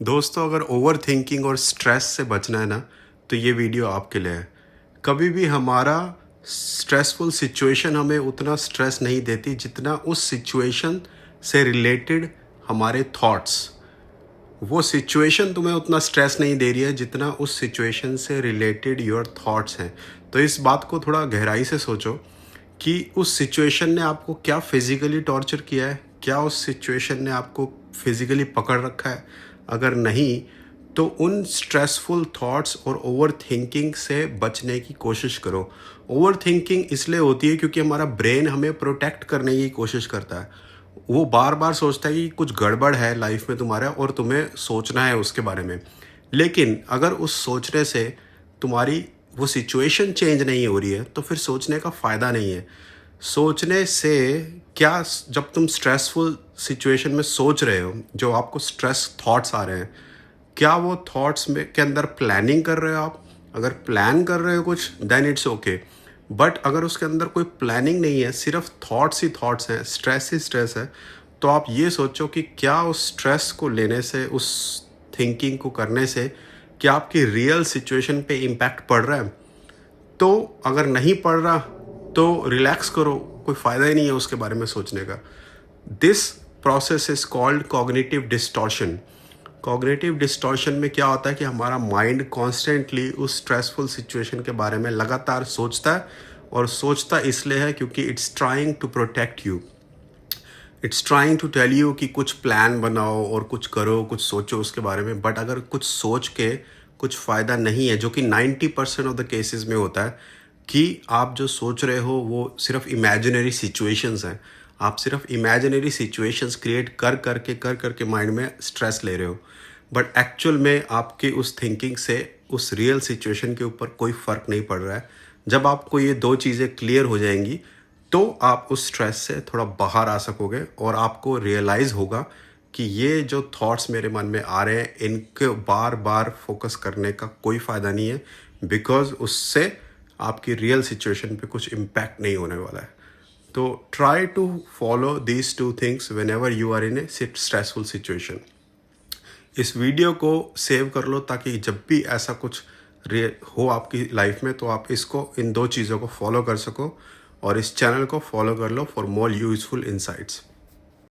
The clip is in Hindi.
दोस्तों, अगर ओवर थिंकिंग और स्ट्रेस से बचना है ना, तो ये वीडियो आपके लिए है। कभी भी हमारा स्ट्रेसफुल सिचुएशन हमें उतना स्ट्रेस नहीं देती जितना उस सिचुएशन से रिलेटेड हमारे थॉट्स। वो सिचुएशन तुम्हें उतना स्ट्रेस नहीं दे रही है जितना उस सिचुएशन से रिलेटेड योर थॉट्स हैं। तो इस बात को थोड़ा गहराई से सोचो कि उस सिचुएशन ने आपको क्या फिज़िकली टॉर्चर किया है, क्या उस सिचुएशन ने आपको फिज़िकली पकड़ रखा है। अगर नहीं, तो उन स्ट्रेसफुल थॉट्स और ओवर थिंकिंग से बचने की कोशिश करो। ओवर थिंकिंग इसलिए होती है क्योंकि हमारा ब्रेन हमें प्रोटेक्ट करने की कोशिश करता है। वो बार बार सोचता है कि कुछ गड़बड़ है लाइफ में तुम्हारे और तुम्हें सोचना है उसके बारे में। लेकिन अगर उस सोचने से तुम्हारी वो सिचुएशन चेंज नहीं हो रही है तो फिर सोचने का फ़ायदा नहीं है। सोचने से क्या, जब तुम स्ट्रेसफुल सिचुएशन में सोच रहे हो, जो आपको स्ट्रेस थॉट्स आ रहे हैं, क्या वो थॉट्स में के अंदर प्लानिंग कर रहे हो आप? अगर प्लान कर रहे हो कुछ, देन इट्स ओके। बट अगर उसके अंदर कोई प्लानिंग नहीं है, सिर्फ थॉट्स ही थॉट्स हैं, स्ट्रेस ही स्ट्रेस है, तो आप ये सोचो कि क्या उस स्ट्रेस को लेने से, उस थिंकिंग को करने से, क्या आपकी रियल सिचुएशन पे इम्पैक्ट पड़ रहा है? तो अगर नहीं पड़ रहा तो रिलैक्स करो, कोई फ़ायदा ही नहीं है उसके बारे में सोचने का। This process is called cognitive distortion. Cognitive distortion में क्या होता है कि हमारा माइंड कॉन्स्टेंटली उस स्ट्रेसफुल सिचुएशन के बारे में लगातार सोचता है, और सोचता इसलिए है क्योंकि it's trying to protect you. It's trying to tell you कि कुछ प्लान बनाओ और कुछ करो, कुछ सोचो उसके बारे में। बट अगर कुछ सोच के कुछ फ़ायदा नहीं है, जो कि 90% ऑफ द केसेस में होता है, कि आप जो सोच रहे हो वो सिर्फ इमेजिनरी सिचुएशंस हैं। आप सिर्फ इमेजिनरी सिचुएशंस क्रिएट कर करके माइंड में स्ट्रेस ले रहे हो। बट एक्चुअल में आपकी उस थिंकिंग से उस रियल सिचुएशन के ऊपर कोई फ़र्क नहीं पड़ रहा है। जब आपको ये दो चीज़ें क्लियर हो जाएंगी तो आप उस स्ट्रेस से थोड़ा बाहर आ सकोगे, और आपको रियलाइज़ होगा कि ये जो थॉट्स मेरे मन में आ रहे हैं, इनके बार बार फोकस करने का कोई फ़ायदा नहीं है, बिकॉज उससे आपकी रियल सिचुएशन पे कुछ इम्पैक्ट नहीं होने वाला है। तो try to follow these two things whenever you are in a stressful situation. इस वीडियो को सेव कर लो ताकि जब भी ऐसा कुछ हो आपकी लाइफ में, तो आप इसको, इन दो चीज़ों को फॉलो कर सको, और इस चैनल को फॉलो कर लो फॉर मोर यूजफुल इंसाइट्स।